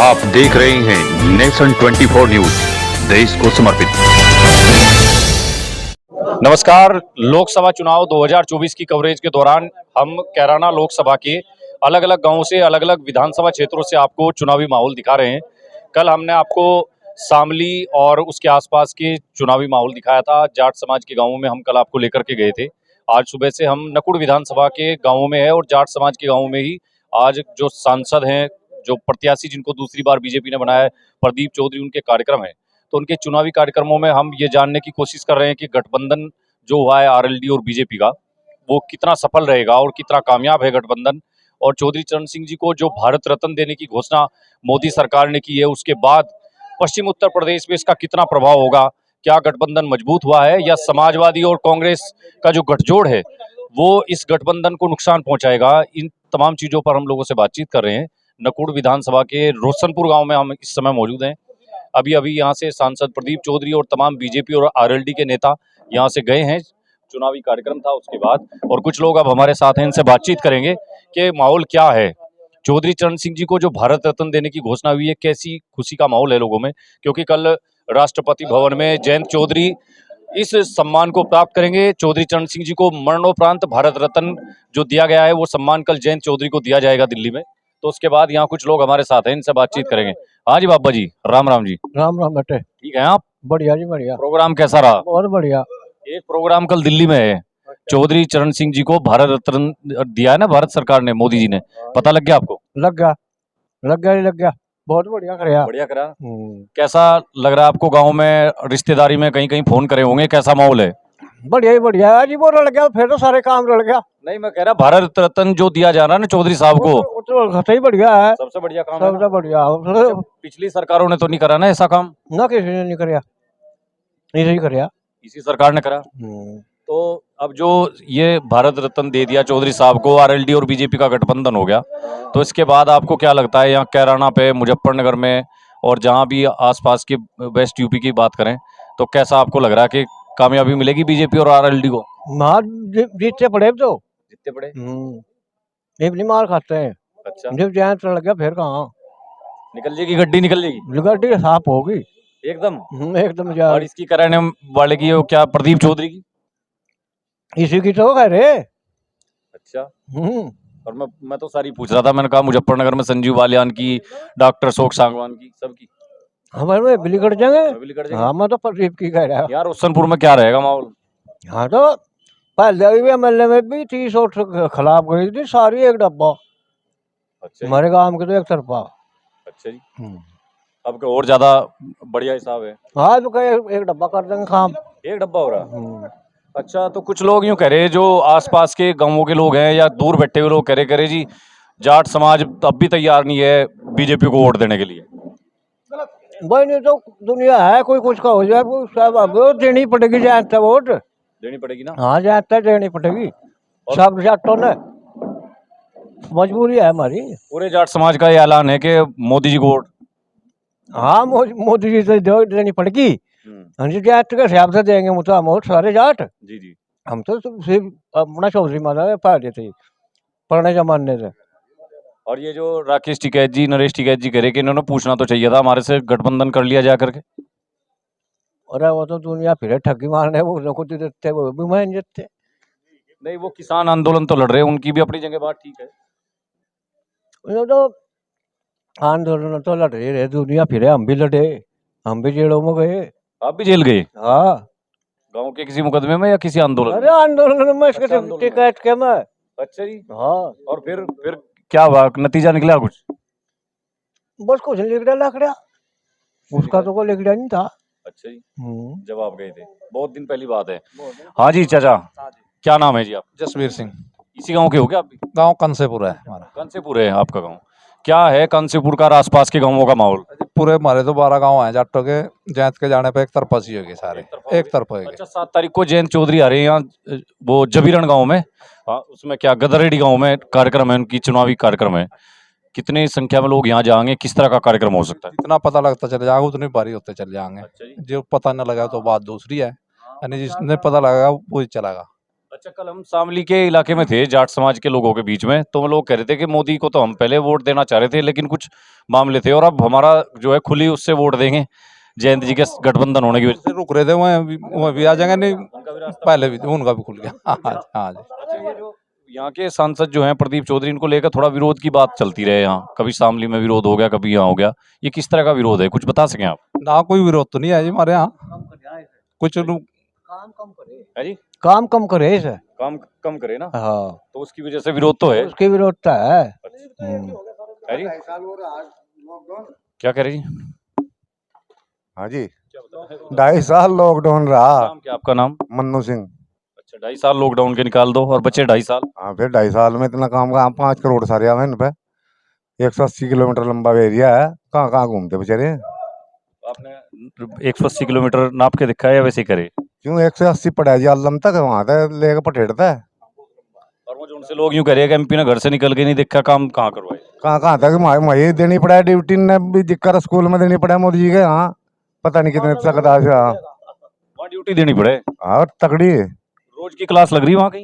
आप देख रहे हैं नेशन 24 न्यूज, देश को समर्पित। नमस्कार। लोकसभा चुनाव 2024 की कवरेज के दौरान हम कैराना लोकसभा के अलग अलग गांवों से, अलग अलग विधानसभा क्षेत्रों से आपको चुनावी माहौल दिखा रहे हैं। कल हमने आपको शामली और उसके आसपास के चुनावी माहौल दिखाया था। जाट समाज के गांवों में हम कल आपको लेकर के गए थे। आज सुबह से हम नकुड़ विधानसभा के गांवों में है और जाट समाज के गांवों में ही आज जो सांसद हैं, जो प्रत्याशी जिनको दूसरी बार बीजेपी ने बनाया है, प्रदीप चौधरी, उनके कार्यक्रम है। तो उनके चुनावी कार्यक्रमों में हम ये जानने की कोशिश कर रहे हैं कि गठबंधन जो हुआ है आरएलडी और बीजेपी का, वो कितना सफल रहेगा और कितना कामयाब है गठबंधन। और चौधरी चरण सिंह जी को जो भारत रत्न देने की घोषणा मोदी सरकार ने की है, उसके बाद पश्चिम उत्तर प्रदेश में इसका कितना प्रभाव होगा। क्या गठबंधन मजबूत हुआ है या समाजवादी और कांग्रेस का जो गठजोड़ है वो इस गठबंधन को नुकसान पहुंचाएगा। इन तमाम चीजों पर हम लोगों से बातचीत कर रहे हैं। नकुड़ विधानसभा के रोशनपुर गांव में हम इस समय मौजूद हैं। अभी अभी यहाँ से सांसद प्रदीप चौधरी और तमाम बीजेपी और आरएलडी के नेता यहाँ से गए हैं। चुनावी कार्यक्रम था उसके बाद, और कुछ लोग अब हमारे साथ हैं, इनसे बातचीत करेंगे कि माहौल क्या है। चौधरी चरण सिंह जी को जो भारत रत्न देने की घोषणा हुई है, कैसी खुशी का माहौल है लोगों में, क्योंकि कल राष्ट्रपति भवन में जयंत चौधरी इस सम्मान को प्राप्त करेंगे। चौधरी चरण सिंह जी को मरणोपरांत भारत रत्न जो दिया गया है, वो सम्मान कल जयंत चौधरी को दिया जाएगा दिल्ली में। तो उसके बाद यहाँ कुछ लोग हमारे साथ हैं, इनसे बातचीत करेंगे। हाँ जी बाबा जी, राम राम जी। राम राम बेटे। ठीक है आप? बढ़िया जी बढ़िया। प्रोग्राम कैसा रहा? बहुत बढ़िया। एक प्रोग्राम कल दिल्ली में है, चौधरी चरण सिंह जी को भारत रत्न दिया है ना भारत सरकार ने, मोदी जी ने। पता लग गया आपको? लग गया जी, लग गया। बहुत बढ़िया कराया। बढ़िया करा। कैसा लग रहा है आपको? गांव में रिश्तेदारी में कहीं कहीं फोन करे होंगे, कैसा माहौल है? बढ़िया ही बढ़िया है जी। वो रल गया फिर तो सारे काम रल गया। नहीं, मैं कह रहा भारत रत्न जो दिया जा रहा है ना चौधरी साहब को, वो तो सही बढ़िया है। सबसे बढ़िया काम है ना? सबसे बढ़िया। पिछली सरकारों ने तो नहीं करा ना ऐसा काम? ना किसी ने नहीं कराया, नहीं कराया, इसी सरकार ने करा। तो अब जो ये भारत रत्न दे दिया चौधरी साहब को, आरएलडी और बीजेपी का गठबंधन हो गया, तो इसके बाद आपको क्या लगता है, यहाँ कैराना पे, मुजफ्फरनगर में और जहाँ भी आसपास के वेस्ट यूपी की बात करें, तो कैसा आपको लग रहा है कि कामयाबी मिलेगी बीजेपी और आरएलडी को? मार जीतते पड़े तो जितने पड़े नहीं मार खाते हैं। अच्छा, जब जयंत रल गया फिर कहाँ निकल जाएगी गड्डी, निकल जाएगी गड्डी साफ होगी एकदम। एकदम जा। और इसकी कराने वाले की वो क्या, प्रदीप चौधरी की? इसी की तो है रे। अच्छा। और मैं तो सारी पूछ रहा था, मैंने कहा मुजफ्फरनगर में संजीव बालियान की, डॉक्टर अशोक सांगवान की, सबकी। हमारे में बिली कट जाएंगे। बिल्ली कट जाएगी। हाँ मैं तो प्रदीप की कह रहा हूँ यार रोशनपुर में क्या रहेगा माहौल? हाँ तो पहले भी एमएलए में भी 30 वोट खिलाफ गई थी सारी, एक डब्बा। अच्छा हमारे गांव के तो एक तरफा। अच्छा जी। अब क्या और ज्यादा बढ़िया हिसाब है? हाँ तो एक डब्बा कर देंगे काम। एक डब्बा हो रहा। अच्छा, तो कुछ लोग यूं कह रहे हैं, जो आसपास के गांवों के लोग हैं या दूर बैठे हुए लोग कह रहे जी जाट समाज अब भी तैयार नहीं है बीजेपी को वोट देने के लिए। भाई नहीं तो दुनिया है, कोई कुछ का हो जाए वो सब अब देनी पड़ेगी, जानता वोट देनी पड़ेगी ना? हाँ जानता देनी पड़ेगी सब जाटों ने, मजबूरी है हमारी। पूरे जाट समाज का ये ऐलान है कि मोदी जी को वोट। हाँ मोदी जी से देनी पड़ेगी। हाँ जी, जाट के हिसाब से देंगे वो तो हम वोट सारे जाट। जी जी। हम तो सिर्फ अपना चौधरी माना पा देते पुराने जमाने से। और ये जो राकेश टिकैत जी, नरेश टिकैत जी कह रहे कि इन्होंने पूछना तो चाहिए था हमारे से, गठबंधन कर लिया जा करके। अरे वो तो दुनिया फिर ठगी मारने, वो कुछ देते वो भी मान देते। नहीं, वो किसान आंदोलन तो लड़ रहे हैं, उनकी भी अपनी जगह बात ठीक है। वो तो आंदोलन तो लड़ रहे दुनिया फिर, हम भी लड़े, हम भी जेलों में गए। आप भी जेल गए? हाँ। गांव के किसी मुकदमे में या किसी आंदोलन? अरे आंदोलन में इसके टिकट के में। अच्छा जी। हाँ। और फिर क्या हुआ, नतीजा निकला कुछ? बस कुछ नहीं लिख डाला, उसका तो कोई लिख नहीं था। अच्छा जी। जब आप गए थे, बहुत दिन पहली बात है। हाँ जी चाचा, क्या नाम है जी आप? जसवीर सिंह। इसी गांव के हो क्या आप भी? गांव कंसेपुर है हमारा। कंसेपुर है आपका गांव? क्या है कंसेपुर का और आसपास के गांवों का माहौल? पूरे हमारे तो 12 गांव हैं जाटों के, जयंत के जाने पे एक तरफा सी होगी सारे, एक तरफा होगी। अच्छा, 7 तारीख को जयंत चौधरी आ रहे हैं यहाँ, वो जबीरण गांव में। हाँ, उसमें क्या गदरेडी गांव में कार्यक्रम है, उनकी चुनावी कार्यक्रम है। कितनी संख्या में लोग यहाँ जाएंगे, किस तरह का कार्यक्रम हो सकता है? जितना पता लगता चले जाएगा उतनी भारी होते चले जाएंगे। अच्छा जी। जो पता न लगा तो बात दूसरी है, यानी जिसने पता लगा वो ही चलेगा। अच्छा, कल हम शामली के इलाके में थे जाट समाज के लोगों के बीच में, तो वो लोग कह रहे थे कि मोदी को तो हम पहले वोट देना चाह रहे थे, लेकिन कुछ मामले थे और अब हमारा जो है खुली उससे वोट देंगे जयंत जी के गठबंधन होने की वजह से रुक रहे थे, वह भी आ जाएंगे, नहीं पहले भी उनका भी खुल गया। हाँ हाँ जी। से। अच्छा, ये जो यहाँ के सांसद जो हैं प्रदीप चौधरी, इनको लेकर थोड़ा विरोध की बात चलती रहे, यहाँ कभी शामली में विरोध हो गया, कभी यहाँ हो गया, ये किस तरह का विरोध है, कुछ बता सकें आप? ना कोई विरोध तो नहीं है जी हमारे यहाँ, कुछ काम कम करे, है जी, काम कम करे इसे। काम कम करे ना, हाँ, तो उसकी वजह से विरोध तो है। उसकी विरोधता है। है जी, क्या कह रहे जी? हाँ जी, क्या बता रहे हैं? 2.5 साल लॉकडाउन रहा। नाम क्या आपका? नाम? मन्नू सिंह। अच्छा, 2.5 साल लॉकडाउन के निकाल दो और बचे 2.5 साल। हाँ, फिर 2.5 साल में इतना काम कहाँ, 5 करोड़ सारे आवे इन पे। 180 किलोमीटर लंबा एरिया है, कहाँ कहाँ घूमते बेचारे। आपने 180 किलोमीटर नाप के दिखा है या वैसे ही करे? क्यों 180 पड़ा जी आलम तक, वहां तक लेके पटेड़ता है। और वो जो उनसे लोग यूं कह रहे हैं कि एमपी ने घर से निकल के नहीं देखा, काम कहाँ करवाए? कहाँ कहाँ तक वही देनी पड़ा है, ड्यूटी ने भी जिक्कर स्कूल में देनी पड़ा है मोदी जी के। हाँ, पता नहीं कितने सकदार से। हाँ वहाँ ड्यूटी देनी पड़े? हाँ, तगड़ी। रोज की क्लास लग रही है वहाँ कहीं?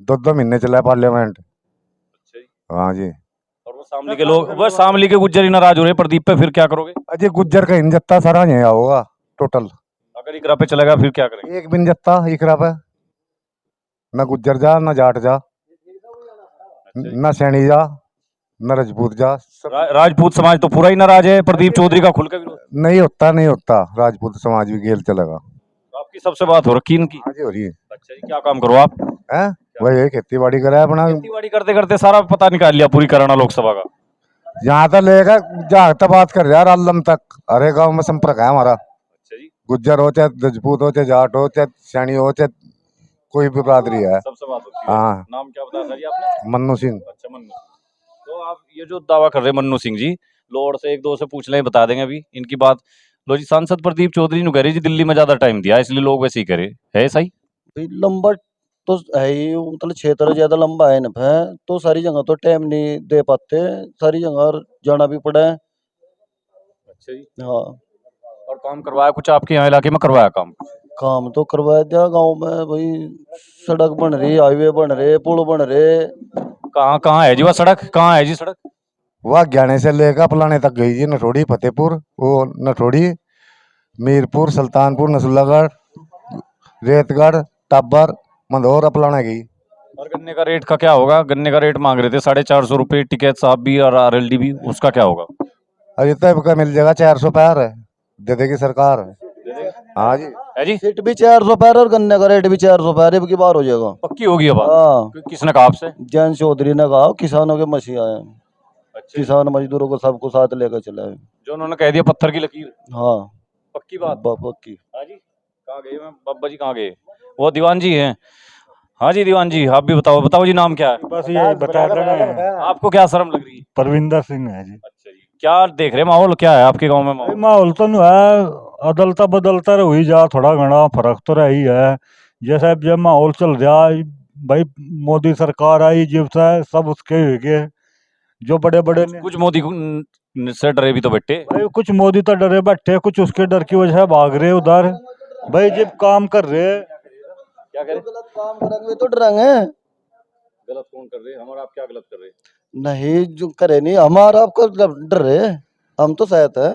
2-2 महीने चला है पार्लियामेंट। अच्छा जी। हाँ जी। और वो शामली के लोग, बस शामली के गुज्जर ही नाराज हो रहे हैं प्रदीप पे, फिर क्या करोगे? अजय गुज्जर का इन जत्ता सारा नहीं होगा टोटल। अगर इकरा पे चलेगा फिर क्या करेंगे? एक बिन जत्ता इकरा पे, न गुज्जर जा, न जाट जा, अच्छा जी। न सैनी जा, न राजपूत जा। राजपूत समाज तो पूरा ही नाराज है प्रदीप चौधरी का खुल के विरोध। नहीं होता, नहीं होता, राजपूत समाज भी गेल चलेगा। तो आपकी सबसे बात हो रखी इनकी? हाँ जी, हो रही है। अच्छा जी, क्या काम करो आप? हैं? वही खेती बाड़ी करा है अपना। खेतीबाड़ी करते करते सारा पता निकाल लिया पूरी कराना लोकसभा का। यहाँ तक लेगा, जहाँ तक बात कर यार, आलम तक हरे गांव में संपर्क है हमारा। अच्छा जी, गुज्जर हो, चाहे राजपूत हो, चाहे जाट हो, चाहे सैनी हो, चाहे कोई भी बिरादरी है। सबसे बात होती है। हाँ। नाम क्या बताया था जी आपने? मन्नू सिंह। अच्छा, मन्नू। तो आप ये जो दावा कर रहे हैं मन्नू सिंह जी, लो और से एक दो से पूछ लें, बता देंगे अभी इनकी बात। लो जी, सांसद प्रदीप चौधरी ने कह रही जी दिल्ली में ज्यादा टाइम दिया इसलिए लोग वैसे ही करे, है सही? भाई लंबा तो है ही, मतलब क्षेत्र ज्यादा लंबा है ना, है तो सारी जगह तो टाइम नहीं दे पाते, सारी जगह जाना भी पड़ा है। अच्छा जी। हाँ, और काम करवाया कुछ आपके यहाँ इलाके में? करवाया काम? काम तो करवा दिया गांव में भाई, सड़क बन रही, हाईवे बन रहे, पुल बन रहे। कहाँ कहाँ है जी वह सड़क? कहाँ है जी सड़क? वह ज्ञाने से लेकर पलाने तक गई जी। नठोड़ी, फतेहपुर, वो नठोड़ी, मीरपुर, सुल्तानपुर, नसुल्लागढ़, रेतगढ़, टाबर, मंदौर, अपलाना गई। और गन्ने का रेट का क्या होगा? गन्ने का रेट मांग रहे थे 450 रुपये, टिकैत साहब भी और आरएलडी भी, उसका क्या होगा? अरे तब का मिल जाएगा, 400 पैर है, दे देगी सरकार। हाँ जी। है जी, सीट भी 400 पैर और गन्ने का रेट भी 400 पैर, अब की बार हो जाएगा। पक्की होगी अब बात? हाँ, किसने कहा आपसे? जैन चौधरी ने कहा, किसानों के मसीहा है, अच्छा, किसान मजदूरों को सबको साथ लेकर चला है। जो उन्होंने कह दिया पत्थर की लकीर, हाँ, पक्की बात? बाबा की। हाँ जी, कहाँ गए? मैं बाबा जी कहाँ गए? वो दीवान जी हैं। हाँ जी, दीवान जी आप भी बताओ, बताओ जी नाम क्या है? बस ये बता देना है। आपको क्या शर्म लग रही है? परविंदर सिंह है जी। अच्छा जी, क्या देख रहे माहौल क्या है आपके गांव में? भाई माहौल माहौल तो नहीं है, अदलता बदलता हुई जा, थोड़ा घना फर्क तो रही है। जैसे अब जब माहौल चल रहा है भाई, मोदी सरकार आई जब से सब उसके हुए गए, जो बड़े बड़े ने कुछ मोदी से डरे भी तो बैठे। भाई, कुछ मोदी तो डरे बैठे, कुछ उसके डर की वजह से भाग रहे उधर। भाई जब काम कर रहे, क्या करें? गलत काम करेंगे तो डरेंगे। गलत कौन कर रहे हैं? हमारा आप क्या गलत कर रहे हैं? नहीं, जो करे नहीं हमारा आपका डर रहे, हम तो सहत है।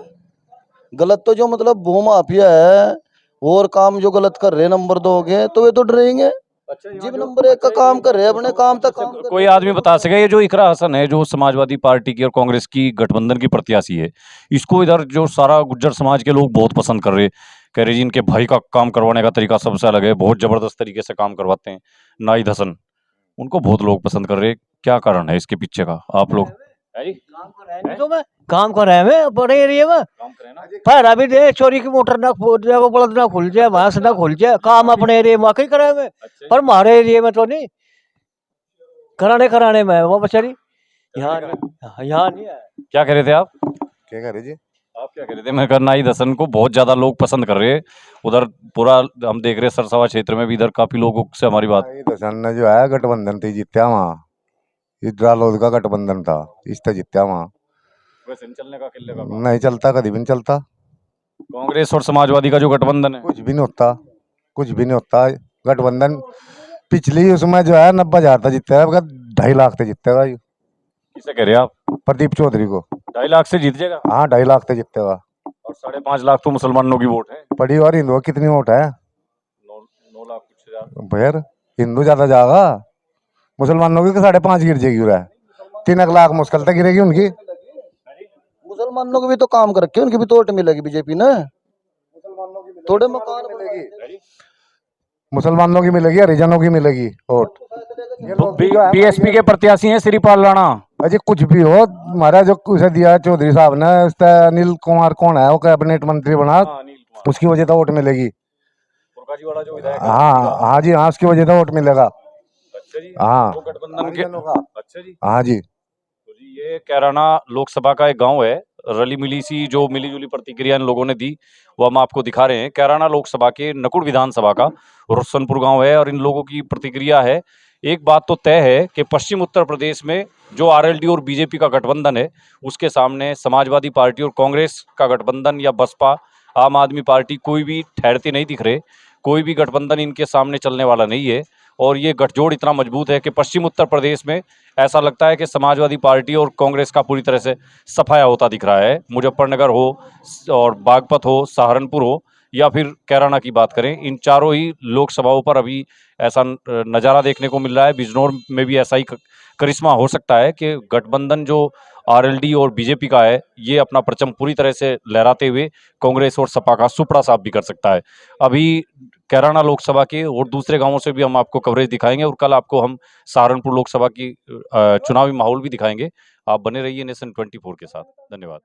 गलत तो जो मतलब भू माफिया है और काम जो गलत कर रहे नंबर 2 के, तो वे तो डरेंगे। अच्छा, जब नंबर 1 का काम कर रहे हैं, अपने काम तक काम कर कोई रहे हैं। आदमी बता सके, ये जो इकरा हसन है, जो समाजवादी पार्टी की और कांग्रेस की गठबंधन की प्रत्याशी है, इसको इधर जो सारा गुज्जर समाज के लोग बहुत पसंद कर रहे, कह रहे जी इनके भाई का काम करवाने का तरीका सबसे अलग है, बहुत जबरदस्त तरीके से काम करवाते हैं, नाहिद हसन, उनको बहुत लोग पसंद कर रहे। क्या कारण है इसके पीछे का? आप लोग है जी? काम कर रहे हैं बड़े एरिया में। काम करें ना। फायदा भी दे, चोरी की मोटर ना खोल जाए, वो बल्द ना खुल जाए, भैंस ना खुल जाए, काम अपने एरिया में वाकई कराए में, अच्छा, पर हमारे एरिया में तो नहीं कराने में है वो बेचारी। यहाँ नहीं है। क्या कह रहे थे आप? क्या कह रहे जी? आप क्या कह रहे थे? मैं कहा नाहिद हसन को बहुत ज्यादा लोग पसंद कर रहे हैं उधर, पूरा हम देख रहे हैं सरसवा क्षेत्र में भी इधर काफी लोगों से हमारी बात। दसन ने जो है गठबंधन थी जीत्या वहाँ, इधरालोद का गठबंधन था, इससे जीत्या वहाँ। वैसे नहीं चलने का, किले का काम। नहीं चलता, कभी भी नहीं चलता। कांग्रेस और समाजवादी का जो गठबंधन है, कुछ भी नहीं होता, कुछ भी नहीं होता। गठबंधन पिछली उसमें जो है 90,000 तक जीतेगा, 2.5 लाख तक जीतेगा ये, किसे कह रहे हैं आप? प्रदीप चौधरी को। 2.5 लाख से जीत जाएगा? हाँ 2.5 लाख तक जीतेगा। और 5.5 लाख तो मुसलमानों की वोट है। पड़ी और हिंदुओं की कितनी वोट है? 9 लाख कुछ हजार। फिर हिंदू ज्यादा जाएगा, मुसलमानों की 5.5 गिर जाएगी उरा, 3 लाख मुश्किल तक गिरेगी उनकी। मुसलमानों को भी तो काम कर रखे, उनकी भी तो वोट मिलेगी बीजेपी ने, थोड़े मकान मिलेगी, मुसलमानों की मिलेगी, हरिजनों की मिलेगी वोट। बीएसपी के प्रत्याशी हैं श्रीपाल राणा। अजी कुछ भी हो, हमारा जो उसे दिया है चौधरी साहब ने, उसका अनिल कुमार कौन है, वो कैबिनेट मंत्री बना, अनिल कुमार, उसकी वजह से वोट मिलेगी। पुरकाजी वाला जो विधायक है। हाँ हाँ जी हाँ, उसकी वजह से वोट मिलेगा। अच्छा जी। हाँ वो गठबंधन के। हरिजनों का। अच्छा जी। हाँ जी। तो जी ये कैराना लोकसभा का एक गांव है। रली मिली सी जो मिली जुली प्रतिक्रिया इन लोगों ने दी वो हम आपको दिखा रहे हैं। कैराना लोकसभा के नकुड़ विधानसभा का रोशनपुर गांव है और इन लोगों की प्रतिक्रिया है। एक बात तो तय है कि पश्चिम उत्तर प्रदेश में जो आरएलडी और बीजेपी का गठबंधन है उसके सामने समाजवादी पार्टी और कांग्रेस का गठबंधन या बसपा आम आदमी पार्टी कोई भी ठहरते नहीं दिख रहे। कोई भी गठबंधन इनके सामने चलने वाला नहीं है और ये गठजोड़ इतना मजबूत है कि पश्चिम उत्तर प्रदेश में ऐसा लगता है कि समाजवादी पार्टी और कांग्रेस का पूरी तरह से सफाया होता दिख रहा है। मुजफ्फरनगर हो और बागपत हो, सहारनपुर हो या फिर कैराना की बात करें, इन चारों ही लोकसभाओं पर अभी ऐसा नज़ारा देखने को मिल रहा है। बिजनौर में भी ऐसा ही करिश्मा हो सकता है कि गठबंधन जो आरएलडी और बीजेपी का है ये अपना परचम पूरी तरह से लहराते हुए कांग्रेस और सपा का सुपड़ा साफ भी कर सकता है। अभी कैराना लोकसभा के और दूसरे गांवों से भी हम आपको कवरेज दिखाएंगे और कल आपको हम सहारनपुर लोकसभा की चुनावी माहौल भी दिखाएंगे। आप बने रहिए नेशन 24 के साथ। धन्यवाद।